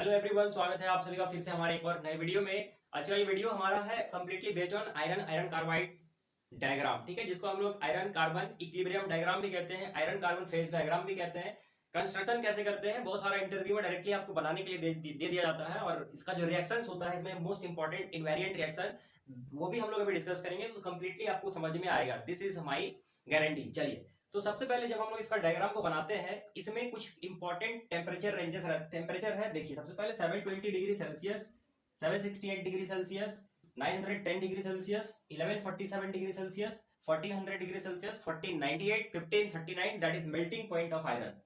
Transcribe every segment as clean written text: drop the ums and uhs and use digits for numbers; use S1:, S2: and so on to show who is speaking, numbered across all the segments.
S1: Hello everyone, स्वागत है आप सभी का फिर से हमारे एक और नए वीडियो में। आज का ये वीडियो हमारा है completely based on iron carbide diagram. ठीक है, जिसको हम लोग आयरन कार्बन इक्विलिब्रियम डायग्राम भी कहते हैं, आयरन कार्बन फेज डायग्राम भी कहते हैं। कंस्ट्रक्शन कैसे करते हैं, बहुत सारा इंटरव्यू में डायरेक्टली आपको बनाने के लिए दे दिया जाता है, और इसका जो रिएक्शंस होता है इसमें मोस्ट इंपॉर्टेंट इनवेरिएंट रिएक्शन, वो भी हम लोग अभी डिस्कस करेंगे, तो कंप्लीटली आपको समझ में आएगा। This is my guarantee. चलिए, तो सबसे पहले जब हम लोग इसका डायग्राम को बनाते हैं, इसमें कुछ इंपॉर्टेंट टेम्परेचर रेंजेस टेम्परेचर है। देखिए, सबसे पहले 720 degree Celsius, 768 degree Celsius, 910 degree Celsius, 1147 degree Celsius, 1400 degree Celsius, 1498, 1539, that is melting point of iron.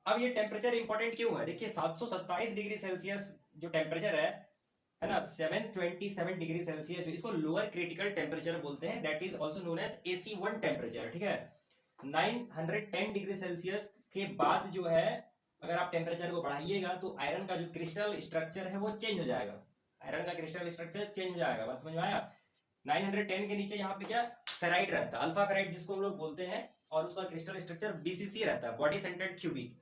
S1: अब ये टेम्परेचर इंपॉर्टेंट क्यों है? देखिए, 727 डिग्री सेल्सियस जो टेम्परेचर है ना, 727 डिग्री सेल्सियस, इसको लोअर क्रिटिकल टेम्परेचर बोलते हैं, that is also known as AC1 temperature. ठीक है, 910 डिग्री सेल्सियस के बाद जो है, अगर आप टेम्परेचर को बढ़ाइएगा तो आयरन का जो क्रिस्टल स्ट्रक्चर है वो चेंज हो जाएगा। आयरन का क्रिस्टल स्ट्रक्चर चेंज हो जाएगा। बात समझ में आया? 910 के नीचे यहाँ पे क्या फेराइट रहता है, अल्फा फेराइट जिसको हम लोग बोलते हैं, और उसका क्रिस्टल स्ट्रक्चर BCC रहता है, बॉडी सेंटर्ड क्यूबिक।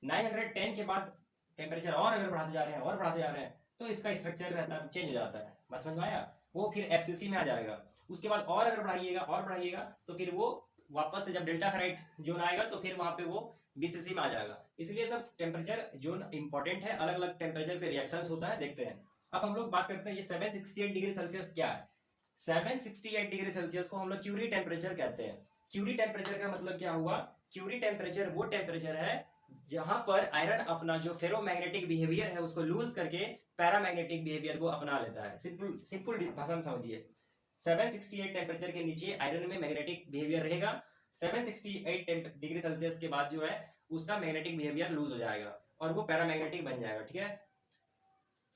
S1: 910 के बाद टेम्परेचर और अगर बढ़ाते जा रहे हैं और बढ़ाते जा रहे हैं तो इसका स्ट्रक्चर रहता है, चेंज हो जाता है। बात समझ में आया? वो फिर FCC में आ जाएगा। उसके बाद और अगर बढ़ाइएगा तो फिर वो वापस से जब डेल्टा फेराइट जोन आएगा तो फिर वहां पे वो BCC में आ जाएगा। इसलिए सब टेम्परेचर जोन इंपॉर्टेंट है, अलग अलग टेम्परेचर पे रिएक्शंस होता है, देखते हैं। अब हम लोग बात करते हैं ये 768 डिग्री सेल्सियस क्या है। 768 डिग्री सेल्सियस को हम लोग क्यूरी टेम्परेचर कहते हैं। क्यूरी टेम्परेचर का मतलब क्या हुआ? क्यूरी टेम्परेचर वो टेम्परेचर है जहां पर आयरन अपना जो फेरोमैग्नेटिक बिहेवियर है उसको लूज करके पैरामैग्नेटिक बिहेवियर को अपना लेता है। सिंपल भाषा में समझिए, 768 टेम्परेचर के नीचे आयरन में मैग्नेटिक बिहेवियर रहेगा। 768 डिग्री सेल्सियस के बाद जो है उसका मैग्नेटिक बिहेवियर लूज हो जाएगा और वो पैरामैग्नेटिक बन जाएगा। ठीक है,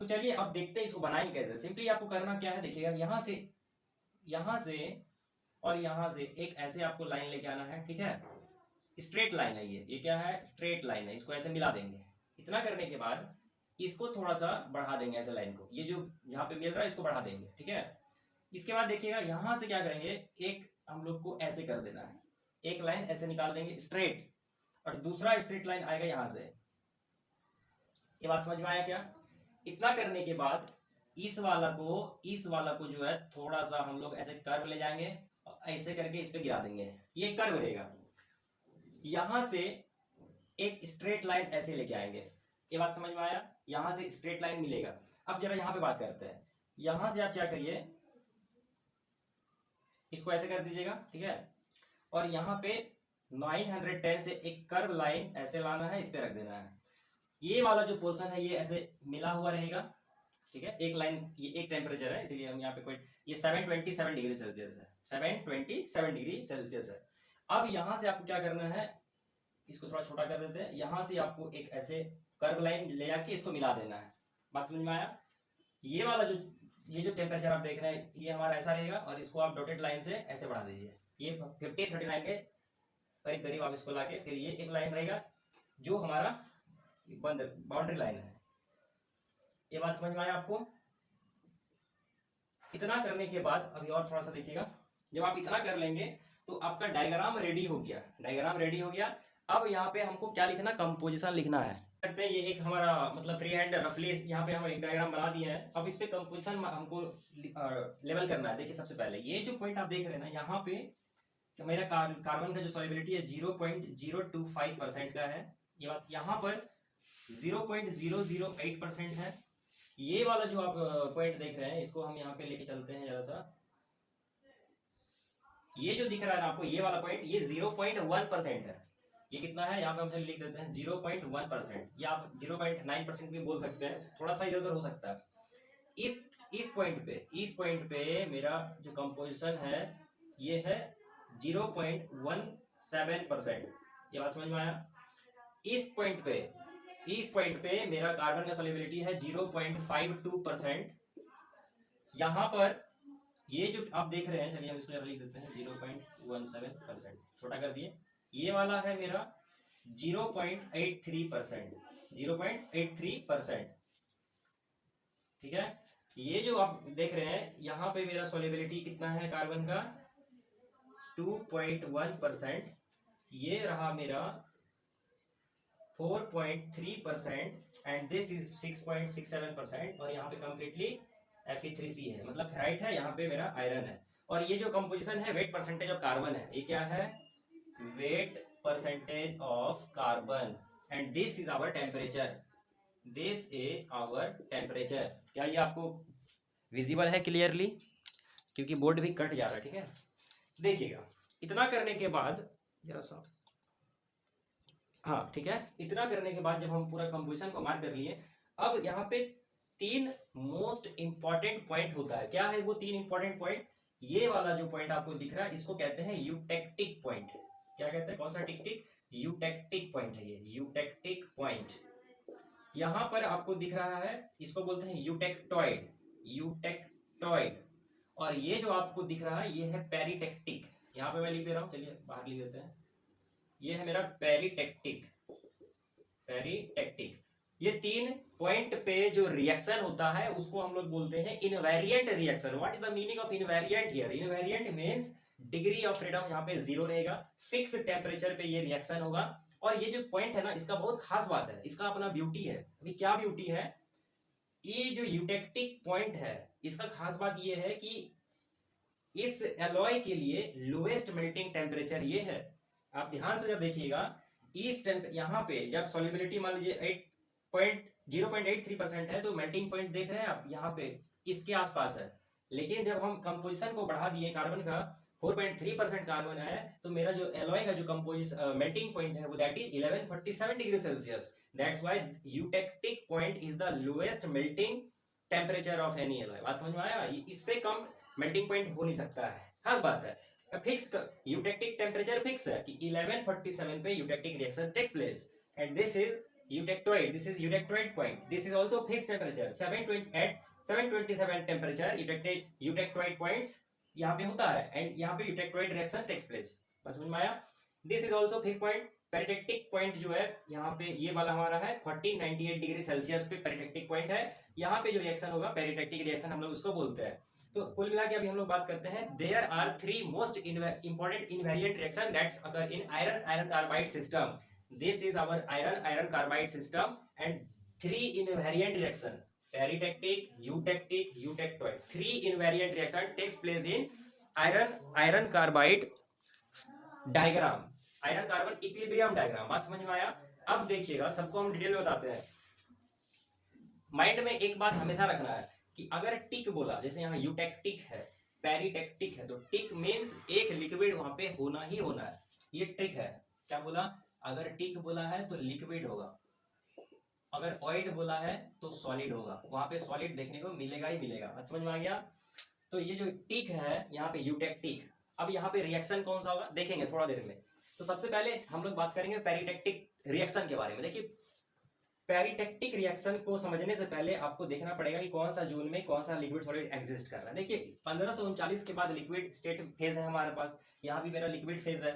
S1: तो चलिए अब देखते हैं इसको बनाएंगे कैसे। सिंपली आपको करना क्या है, देखिएगा, यहाँ से और यहाँ से एक ऐसे आपको लाइन लेके आना है। ठीक है, स्ट्रेट लाइन है ये क्या है? स्ट्रेट लाइन है। इसको ऐसे मिला देंगे। इतना करने के बाद इसको थोड़ा सा बढ़ा देंगे, ऐसे लाइन को, ये जो यहाँ पे मिल रहा है इसको बढ़ा देंगे। ठीक है, इसके बाद देखिएगा यहां से क्या करेंगे, एक हम लोग को ऐसे कर देना है, एक लाइन ऐसे निकाल देंगे स्ट्रेट, और दूसरा स्ट्रेट लाइन आएगा यहां से। ये बात समझ में आया क्या? इतना करने के बाद इस वाला को जो है थोड़ा सा हम लोग ऐसे कर्व ले जाएंगे और ऐसे करके इस पे गिरा देंगे, ये कर्व रहेगा। यहां से एक स्ट्रेट लाइन ऐसे लेके आएंगे। ये बात समझ में आया? यहां से स्ट्रेट लाइन मिलेगा। अब जरा यहां पे बात करते हैं। यहां से आप क्या करिए, इसको ऐसे कर दीजिएगा। ठीक है, और यहाँ पे 910 से एक कर्व लाइन ऐसे लाना है, इस पे रख देना है। ये वाला जो पोर्शन है ये ऐसे मिला हुआ रहेगा। ठीक है, एक लाइन, ये एक टेम्परेचर है, इसलिए हम यहाँ पे कोई, ये 727 डिग्री सेल्सियस है, 727 डिग्री सेल्सियस है। अब यहाँ से आपको क्या करना है, इसको थोड़ा छोटा कर देते हैं। यहाँ से आपको एक ऐसे कर्व लाइन ले जाके इसको मिला देना है। बात समझ में आया? ये वाला जो टेम्परेचर आप देख रहे हैं ये हमारा ऐसा रहेगा, और इसको आप डॉटेड लाइन से ऐसे बढ़ा दीजिए। ये 1539 के करीब करीब आप इसको लाके फिर ये एक लाइन रहेगा जो हमारा बाउंड्री लाइन है। ये बात समझ में आया आपको? इतना करने के बाद अभी और थोड़ा सा देखिएगा, जब आप इतना कर लेंगे तो आपका डायग्राम रेडी हो गया। डायग्राम रेडी हो गया। अब यहाँ पे हमको क्या लिखना, कंपोजिशन लिखना है। करते हैं, ये एक हमारा मतलब फ्री हैंड रफली यहाँ पे हम एक डायग्राम बना दिए हैं। अब इस पे कंपोजिशन हमको लेवल करना है। देखिए, सबसे पहले ये जो पॉइंट आप देख रहे हैं ना, यहाँ पे तो मेरा कार्बन का जो सॉल्युबिलिटी है 0.025% का है। ये बात, यहाँ पर 0.008% है। ये वाला जो आप पॉइंट देख रहे हैं इसको हम यहाँ पे लेके चलते हैं जरा सा। ये जो दिख रहा है ना आपको, ये वाला पॉइंट, ये 0.1% है। ये कितना है यहाँ पे हम लिख देते हैं 0.1%, या आप 0.9% भी बोल सकते हैं, थोड़ा सा इधर उधर हो सकता है। इस पॉइंट पे मेरा जो कंपोजिशन है ये है 0.17%। ये बात समझ में आया? इस पॉइंट पे मेरा कार्बन का सॉल्युबिलिटी है 0.52%। यहाँ पर ये जो आप देख रहे हैं, चलिए हम इसको लिख देते हैं 0.17%, छोटा कर दिए। ये वाला है मेरा 0.83%, 0.83%। ठीक है, ये जो आप देख रहे हैं यहाँ पे मेरा सॉल्युबिलिटी कितना है कार्बन का, 2.1%। ये रहा मेरा 4.3% एंड दिस इज 6.67%, और यहाँ पे कम्प्लीटली Fe3C है, मतलब फेराइट है, यहाँ पे मेरा आयरन है। और ये जो कंपोजिशन है वेट परसेंटेज ऑफ कार्बन है, ये क्या है, weight percentage of carbon, and this is our temperature, this is our temperature. क्या ये आपको विजिबल है क्लियरली, क्योंकि बोर्ड भी कट जा रहा है, ठीक है। देखिएगा, इतना करने के बाद जरा सा, हाँ ठीक है, इतना करने के बाद जब हम पूरा कंपोजिशन को मार्क कर लिए, अब यहाँ पे 3 मोस्ट इंपॉर्टेंट पॉइंट होता है। क्या है वो 3 इंपॉर्टेंट पॉइंट? ये वाला जो पॉइंट आपको दिख रहा है इसको कहते हैं यूटेक्टिक पॉइंट। क्या कहते हैं, कौन सा टिक्टिक? यूटेक्टिक पॉइंट है ये, यूटेक्टिक पॉइंट। यहां पर आपको दिख रहा है, इसको बोलते हैं यूटेक्टॉइड, यूटेक्टॉइड। और ये जो आपको दिख रहा है ये है पेरिटेक्टिक। यहाँ पे मैं लिख दे रहा हूँ, चलिए बाहर लिख देते हैं, ये है मेरा पेरिटेक्टिक, पेरिटेक्टिक। ये 3 पॉइंट पे जो रिएक्शन होता है उसको हम लोग बोलते हैं invariant reaction. What is the meaning of invariant here? Invariant means degree of freedom यहाँ पे 0 रहेगा, फिक्स टेम्परेचर पे ये रिएक्शन होगा। और ये जो पॉइंट है ना, इसका बहुत खास बात है, इसका अपना ब्यूटी है। अभी क्या ब्यूटी है? ये जो यूटेक्टिक पॉइंट है इसका खास बात ये है कि इस एलॉय के लिए लोएस्ट मेल्टिंग टेम्परेचर ये है। आप ध्यान से जब देखिएगा, इस यहाँ पे जब सॉल्युबिलिटी मान लीजिए 0.83% है, तो मेल्टिंग पॉइंट देख रहे हैं आप यहाँ पे इसके आसपास है। लेकिन जब हम कंपोजिशन को बढ़ा दिए, कार्बन का 4.3% कार्बन है, तो मेरा जो एलॉय का जो कंपोजिशन मेल्टिंग पॉइंट है वो that is 1147 degree Celsius. That's why eutectic point is the lowest melting temperature of any alloy. बात समझ में आया? इससे कम मेल्टिंग पॉइंट हो नहीं सकता है, खास बात है। फिक्स यूटेक्टिक टेम्परेचर फिक्स है कि 1147 पे eutectic reaction takes place, and this is eutectoid, this is eutectoid point, this is also fix temperature 727 temperature eutectoid points यहाँ पे होता है, एंड यहाँ पे यूटेक्टॉइड रिएक्शन टेक्स प्लेस। बस समझ में आया? This is also fix point. Peritectic point जो है यहाँ पे ये वाला हमारा है 1498 डिग्री सेल्सियस पे पेरिटेक्टिक पॉइंट है। यहाँ पे जो रिएक्शन होगा पेरिटेक्टिक रिएक्शन हम लोग उसको बोलते हैं। तो कुल मिला के अभी हम लोग बात करते हैं, there are 3 most important invariant reaction that's occur in iron carbide system. This is our iron carbide system, and 3 invariant reaction, peritectic, eutectic, eutectoid, 3 invariant reaction takes place in iron carbide diagram, iron carbon equilibrium diagram. बात समझ में आया? अब देखिएगा, सबको हम detail में बताते हैं। माइंड में एक बात हमेशा रखना है कि अगर टिक बोला, जैसे यहाँ यूटेक्टिक है, पेरिटेक्टिक है, तो टिक मींस एक लिक्विड वहां पे होना ही होना है, ये ट्रिक है। क्या बोला? अगर टिक बोला है तो लिक्विड होगा, अगर ऑइड बोला है तो सॉलिड होगा, वहां पे सॉलिड देखने को मिलेगा ही मिलेगा। समझ में आ गया? तो ये जो टिक है यहाँ पे यूटेक्टिक, अब यहाँ पे रिएक्शन कौन सा होगा देखेंगे थोड़ा देर में। तो सबसे पहले हम लोग बात करेंगे पेरिटेक्टिक रिएक्शन के बारे में। देखिए, पेरिटेक्टिक रिएक्शन को समझने से पहले आपको देखना पड़ेगा कि कौन सा जोन में कौन सा लिक्विड सॉलिड एग्जिस्ट कर रहा है। देखिए, 1539 के बाद लिक्विड स्टेट फेज है हमारे पास, यहाँ भी मेरा लिक्विड फेज है।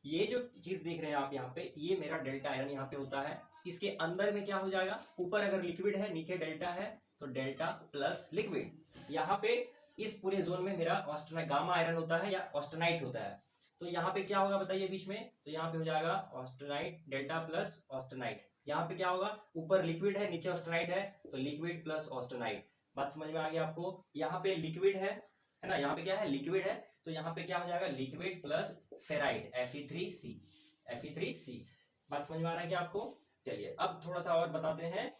S1: ये जो चीज देख रहे हैं आप यहाँ पे, ये मेरा डेल्टा आयरन यहाँ पे होता है। इसके अंदर में क्या हो जाएगा, ऊपर अगर लिक्विड है नीचे डेल्टा है, तो डेल्टा प्लस लिक्विड। यहाँ पे इस पूरे जोन में मेरा ऑस्टेनाइट गामा आयरन होता है या ऑस्टेनाइट होता है। तो यहाँ पे क्या होगा बताइए बीच में, तो यहाँ पे हो जाएगा ऑस्टेनाइट, डेल्टा प्लस ऑस्टेनाइट। यहाँ पे क्या होगा, ऊपर लिक्विड है नीचे ऑस्टेनाइट है, तो लिक्विड प्लस ऑस्टेनाइट। बात समझ में आ गया आपको? यहाँ पे लिक्विड है ना, यहाँ पे क्या है, लिक्विड है, तो यहाँ पे क्या हो जाएगा, liquid plus ferrite, Fe3C, Fe3C। बात समझ में आ रहा है क्या आपको? चलिए अब थोड़ा सा और बताते हैं।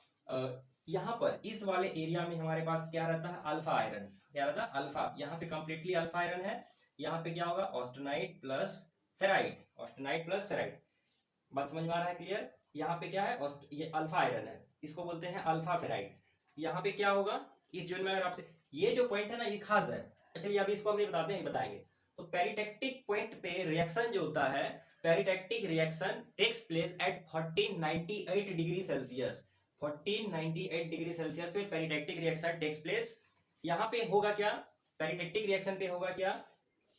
S1: यहाँ पर इस वाले एरिया में हमारे पास क्या रहता है, अल्फा आयरन। क्या रहता है, अल्फा। यहाँ पे कंप्लीटली अल्फा आयरन है। यहाँ पे क्या होगा, austenite plus ferrite, austenite plus ferrite. बात समझ में आ रहा है क्लियर? यहाँ पे क्या है, ये अल्फा आयरन है, इसको बोलते हैं अल्फा फेराइट। यहाँ पे क्या होगा, इस जोन में अगर आपसे ये जो पॉइंट है ना, ये खास है। चलिए अभी इसको हम नहीं बताते हैं, बताएंगे। तो पेरिटेक्टिक पॉइंट पे रिएक्शन जो होता है, peritectic reaction takes place at 1498 degree Celsius. 1498 degree Celsius पे पेरिटेक्टिक रिएक्शन टेक्स प्लेस। यहाँ पे होगा क्या, पेरिटेक्टिक रिएक्शन पे होगा क्या,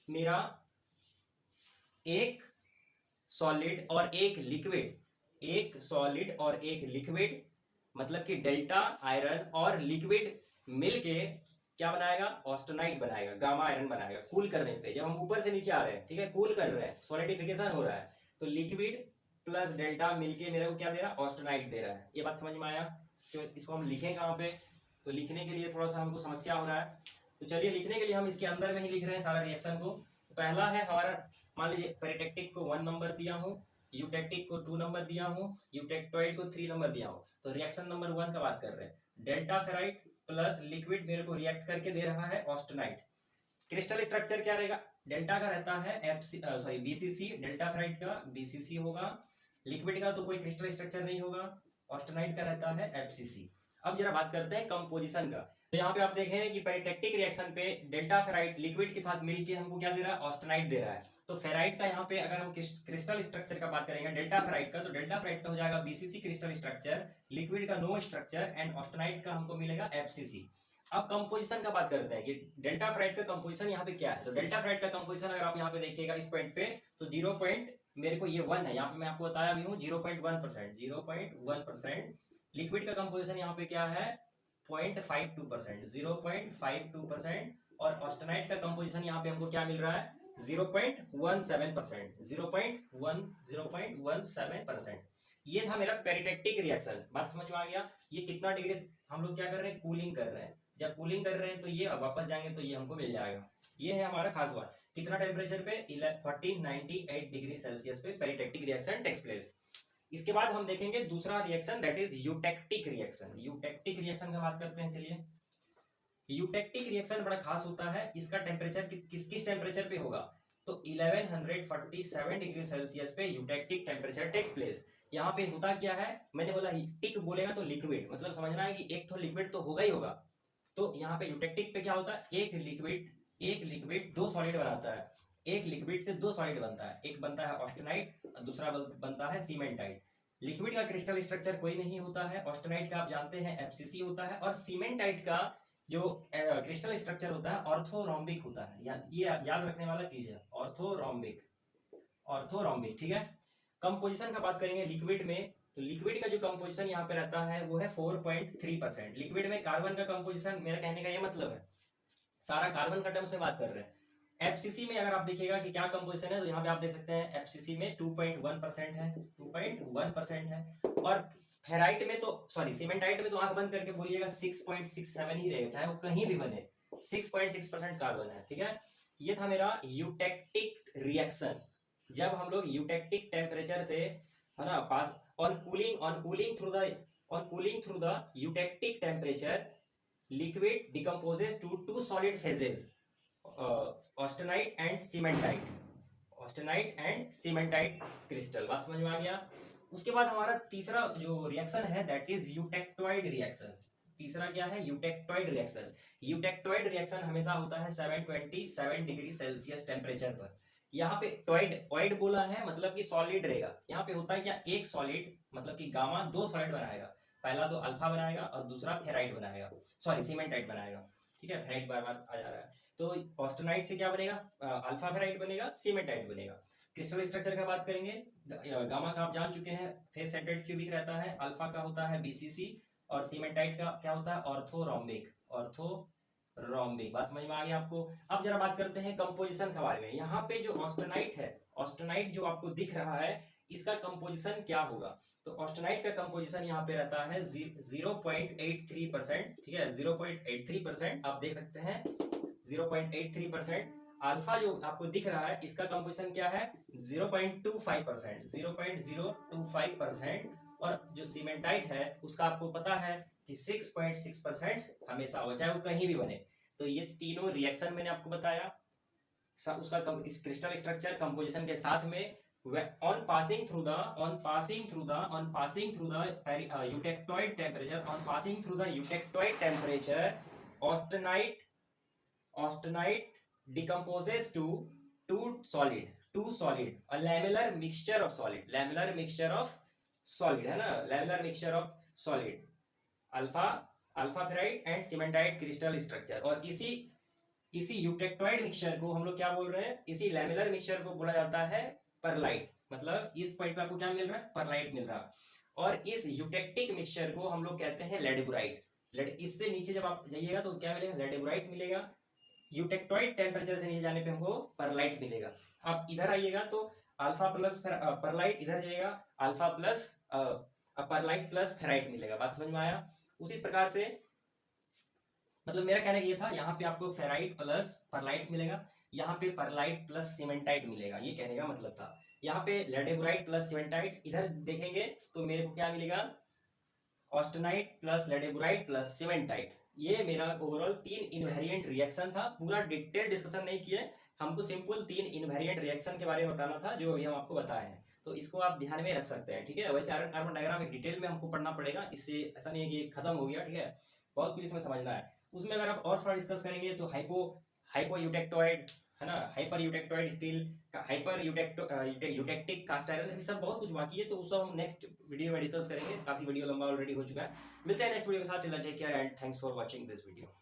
S1: मेरा एक सॉलिड और एक लिक्विड, एक सॉलिड और एक लिक्विड, मतलब कि डेल्टा आयरन और लिक्विड मिलके क्या बनाएगा, ऑस्टेनाइट बनाएगा, गामा आयरन बनाएगा। कूल करने पे, जब हम ऊपर से नीचे आ रहे हैं, ठीक है, कूल कर रहे हैं, सॉलिडिफिकेशन हो रहा है, तो लिक्विड प्लस डेल्टा मिलके मेरे को क्या दे रहा है, ऑस्टेनाइट दे रहा है। ये बात समझ में आया? तो इसको हम लिखें कहाँ पे, तो लिखने के लिए थोड़ा सा हमको समस्या हो रहा है, तो चलिए लिखने के लिए हम इसके अंदर में ही लिख रहे हैं सारा रिएक्शन को। तो पहला है हमारा, मान लीजिए पेरिटेक्टिक को 1 नंबर दिया हूँ, यूटेक्टिक को 2 नंबर दिया हूँ, यूटेक्टोइड को 3 नंबर दिया हूँ। तो रिएक्शन नंबर 1 का बात कर रहे हैं, डेल्टा फेराइट प्लस लिक्विड मेरे को रिएक्ट करके दे रहा है ऑस्टेनाइट। क्रिस्टल स्ट्रक्चर क्या रहेगा, डेल्टा का रहता है बीसीसी, डेल्टा फेराइट का बीसीसी होगा, लिक्विड का तो कोई क्रिस्टल स्ट्रक्चर नहीं होगा, ऑस्टेनाइट का रहता है एफसीसी। अब जरा बात करते हैं कंपोजिशन का। तो यहाँ पे आप देखें कि पेरिटेक्टिक रिएक्शन पे डेल्टा फेराइट लिक्विड के साथ मिलके हमको क्या दे रहा है, ऑस्टेनाइट दे रहा है। तो फेराइट का यहाँ पे अगर हम क्रिस्टल स्ट्रक्चर का बात करेंगे डेल्टा फेराइट का, तो डेल्टा फेराइट का हो जाएगा बीसीसी क्रिस्टल स्ट्रक्चर, लिक्विड का नो स्ट्रक्चर, एंड ऑस्टेनाइट का हमको मिलेगा एफसीसी। अब कंपोजिशन का बात करते हैं कि डेल्टा फेराइट का कंपोजिशन यहाँ पे क्या है। तो डेल्टा फेराइट का कंपोजिशन अगर आप यहाँ पे देखिएगा इस पॉइंट पे, तो 0 पॉइंट मेरे को ये 1 है, यहाँ पे मैं आपको बताया भी हूँ 0.1%, 0.1%। लिक्विड का कंपोजिशन यहाँ पे क्या है, 0.52%, 0.52%। और ऑस्टेनाइट का कंपोजिशन यहाँ पे हमको क्या मिल रहा है, 0.17%, 0.17%। ये था मेरा पेरिटेक्टिक रिएक्शन। बात समझ में आ गया? ये कितना डिग्री हम लोग क्या कर रहे हैं, कूलिंग कर रहे हैं। जब कूलिंग कर रहे हैं तो ये अब वापस जाएंगे तो ये हमको मिल जाएगा। ये है हमारा खास बात। कितना टेम्परेचर पे, 1498 डिग्री सेल्सियस पे पेरिटेक्टिक रिएक्शन टेक्स प्लेस। इसके बाद हम देखेंगे दूसरा reaction, that is eutectic reaction. Eutectic reaction का बात करते हैं। चलिए, यूटेक्टिक रिएक्शन बड़ा खास होता है। इसका टेम्परेचर किस टेम्परेचर पे होगा, तो 1147 डिग्री सेल्सियस पे यूटेक्टिक टेम्परेचर टेक्स प्लेस। यहाँ पे होता क्या है, मैंने बोला टिक बोलेगा तो लिक्विड, मतलब समझना है कि एक तो लिक्विड तो होगा ही होगा। तो यहाँ पे यूटेक्टिक पे क्या होता है, एक लिक्विड 2 सॉलिड बनाता है। एक लिक्विड से 2 सॉलिड बनता है, एक बनता है ऑस्टेनाइट, दूसरा बनता है सीमेंटाइट। लिक्विड का क्रिस्टल स्ट्रक्चर कोई नहीं होता है, ऑस्टेनाइट का आप जानते हैं एफसीसी होता है, और सीमेंटाइट का जो क्रिस्टल स्ट्रक्चर होता है ऑर्थोरोम्बिक होता है। ये याद रखने वाला चीज है, ऑर्थोरोम्बिक। ठीक है। कंपोजिशन का बात करेंगे लिक्विड में, तो लिक्विड का जो कंपोजिशन यहाँ पे रहता है वो है 4.3%। लिक्विड में कार्बन का कंपोजिशन, मेरा कहने का ये मतलब है सारा कार्बन का टर्म्स में बात कर रहे हैं। एफसीसी में अगर आप देखिएगा कि क्या कंपोजिशन है, तो यहाँ पे आप देख सकते हैं एफसीसी में 2.1% है, 2.1% है। और फेराइट में तो सीमेंटाइट में तो आंख बंद करके बोलिएगा 6.67 ही रहेगा, चाहे वो कहीं भी बने, 6.6% कार्बन है। ठीक है। ये था मेरा यूटेक्टिक रिएक्शन। जब हम लोग यूटेक्टिक टेम्परेचर से, है ना, pass on cooling through the eutectic temperature, liquid decomposes to 2 solid phases, austenite and cementite crystal. बात समझ में आ गया? उसके बाद हमारा तीसरा जो रिएक्शन है, दैट इज यूटेक्टोइड रिएक्शन। तीसरा क्या है, यूटेक्टोइड रिएक्शन। यूटेक्टोइड रिएक्शन हमेशा होता है 727 डिग्री सेल्सियस टेम्परेचर पर। यहाँ पे टॉइड बोला है, मतलब कि सॉलिड रहेगा। यहाँ पे होता है क्या, एक सॉलिड मतलब कि गामा 2 सॉलिड बनाएगा, पहला तो अल्फा बनाएगा और दूसरा फेराइट बनाएगा, सीमेंटाइट बनाएगा। ठीक है, फेराइट बार बार आ जा रहा है। तो ऑस्टेनाइट से क्या बनेगा, अल्फा फेराइट बनेगा, सीमेंटाइट बनेगा। क्रिस्टल स्ट्रक्चर का बात करेंगे, गामा का आप जान चुके हैं, फेस सेंटर्ड क्यूबिक रहता है, अल्फा का होता है बीसीसी, और सीमेंटाइट का क्या होता है, ऑर्थोरोम्बिक। बात समझ में आ गया आपको? अब जरा बात करते हैं कंपोजिशन के बारे में। यहाँ पे जो ऑस्टेनाइट है, ऑस्टेनाइट जो आपको दिख रहा है, इसका कंपोजिशन क्या होगा। तो ऑस्टेनाइट का कंपोजिशन यहाँ पे रहता है 0.83%। ठीक है, 0.83% आप देख सकते हैं, 0.83%। अल्फा जो आपको दिख रहा है, इसका कंपोजिशन क्या है, 0.25%, 0.025%। और जो सीमेंटाइट है उसका आपको पता है कि 6.6% हमेशा हो, चाहे वो कहीं भी बने। तो ये तीनों रिएक्शन मैंने आपको बताया, उसका इस क्रिस्टल स्ट्रक्चर कंपोजिशन के साथ में, on passing through the eutectoid temperature, austenite decomposes to two solid, a lamellar mixture of solid है ना, lamellar mixture of solid, alpha ferrite and cementite crystal structure. और इसी यूटेक्टोइड मिक्सचर को हम लोग क्या बोल रहे हैं, इसी लैमेलर मिक्सचर को बोला जाता है परलाइट। मतलब इस पॉइंट पे आपको क्या मिल रहा है, परलाइट मिल रहा है। और इस यूटेक्टिक मिक्सचर को हम लोग कहते हैं लेडेबुराइट। इससे नीचे जब आप जाइएगा तो क्या मिलेगा, लेडेबुराइट मिलेगा। यूटेक्टोइड टेम्परेचर से नीचे जाने पे हमको परलाइट मिलेगा। आप इधर आइएगा तो अल्फा प्लस परलाइट इधर जाएगा, alpha plus pearlite plus ferrite मिलेगा। बात समझ में आया? उसी प्रकार से मतलब मेरा कहना ये था, यहाँ पे आपको फेराइट प्लस परलाइट मिलेगा, यहाँ पे परलाइट प्लस सीमेंटाइट मिलेगा, ये कहने का मतलब था। यहाँ पे लेडेबुराइट प्लस सीमेंटाइट, इधर देखेंगे तो मेरे को क्या मिलेगा, ऑस्टेनाइट प्लस लेडेबुराइट प्लस सीमेंटाइट। ये मेरा ओवरऑल 3 इनवेरिएंट रिएक्शन था। पूरा डिटेल डिस्कशन नहीं किए, हमको सिंपल 3 इनवेरिएंट रिएक्शन के बारे में बताना था, जो अभी हम आपको बताए हैं। तो इसको आप ध्यान में रख सकते हैं, ठीक है। वैसे आयरन कार्बन डायग्राम एक डिटेल में हमको पढ़ना पड़ेगा, इससे ऐसा नहीं है कि खत्म हो गया, ठीक है। बहुत कुछ इसमें समझना है। उसमें अगर आप और थोड़ा डिस्कस करेंगे तो हाइपो यूटेक्टोइड है ना, hyper eutectoid steel, hyper eutectic cast iron, ये सब बहुत कुछ बाकी है। तो उस हम नेक्स्ट वीडियो में डिस्कस करेंगे। काफी वीडियो लंबा ऑलरेडी हो चुका है। मिलते हैं नेक्स्ट वीडियो के साथ। Till then take care and thanks for watching this video.